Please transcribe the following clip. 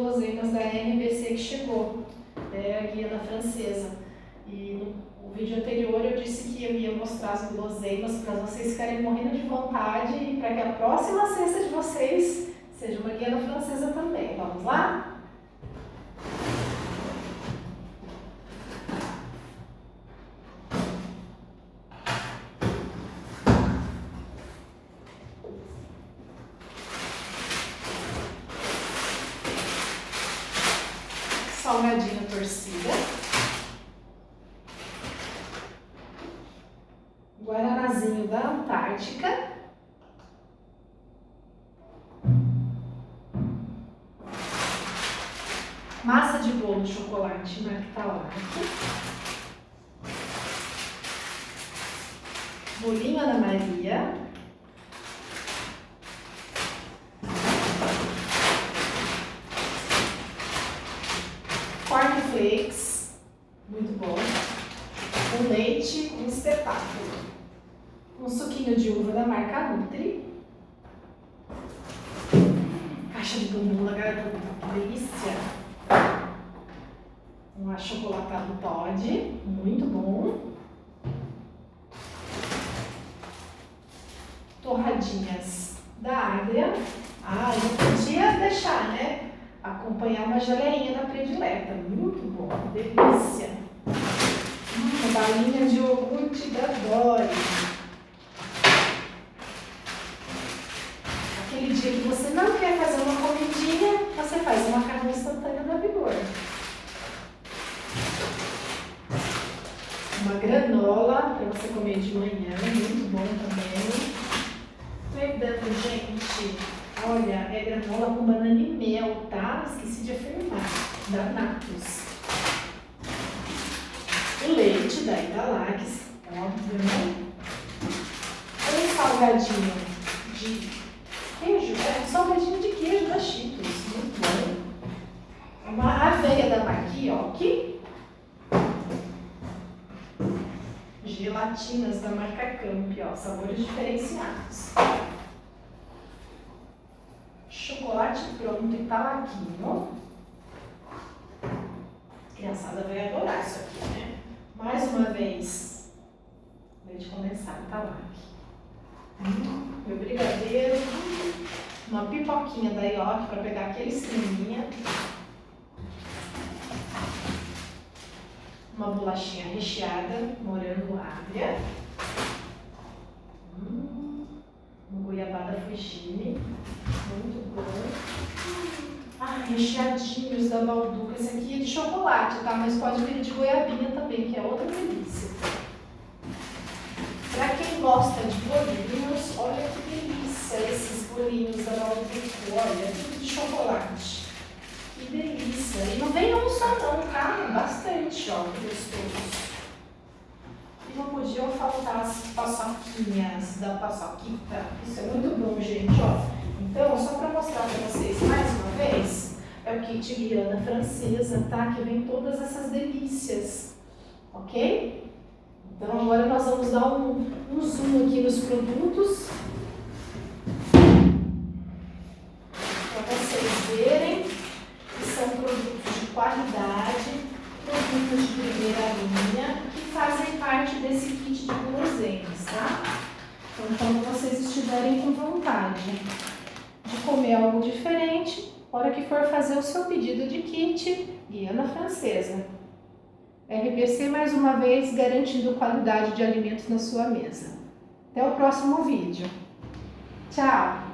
guloseimas da RBC que chegou, a Guiana Francesa. E no vídeo anterior eu disse que eu ia mostrar as guloseimas para vocês ficarem morrendo de vontade e para que a próxima cesta de vocês seja uma Guiana Francesa também. Vamos lá? Salgadinho torcida, guaranazinho da Antártica, massa de bolo de chocolate Marque-Talac, bolinho Ana Maria, cornflakes, muito bom, com leite, um espetáculo, um suquinho de uva da marca Nutri, caixa de bombom da Garota, que delícia, um achocolatado Toddy, muito bom, torradinhas da Adria, eu não podia deixar, né? Acompanhar uma geleinha da predileta, muito bom, delícia. Uma balinha de iogurte da Dori. Aquele dia que você não quer fazer uma comidinha, você faz um macarrão instantâneo da Vigor. Uma granola para você comer de manhã, muito bom também. Lembrando, gente, olha, é granola com banana e mel, tá? Esqueci de afirmar, da Natus. O leite da Italax, óbvio, né? Um salgadinho de queijo, um salgadinho de queijo da Cheetos, muito bom. Uma aveia da Marque-Yoki. Gelatinas da marca Camp, sabores diferenciados. Chocolate pronto e talaquinho. A criançada vai adorar isso aqui, né? Mais uma vez, leite condensado Talac. Meu brigadeiro. Uma pipoquinha da Yoki para pegar aquele esqueminha. Uma bolachinha recheada, morango Adria. Uma goiabada Fugini, muito bom. Recheadinhos da Balduca. Esse aqui é de chocolate, tá? Mas pode vir de goiabinha também, que é outra delícia. Pra quem gosta de bolinhos, olha que delícia esses bolinhos da Balduca. Olha, tudo de chocolate. Que delícia. E não vem um só não, tá? Bastante, ó, que gostoso. E não podiam faltar as paçoquinhas da paçoquita. Isso é muito bom, gente, ó. Então, só para mostrar para vocês mais uma vez, é o kit Guiana Francesa, tá? Que vem todas essas delícias, ok? Então, agora nós vamos dar um zoom aqui nos produtos, para vocês verem que são produtos de qualidade, produtos de primeira linha, que fazem parte desse kit de guloseimas, tá? Então, quando vocês estiverem com vontade de comer algo diferente, hora que for fazer o seu pedido de kit, Guiana Francesa. RBC, mais uma vez, garantindo qualidade de alimentos na sua mesa. Até o próximo vídeo. Tchau!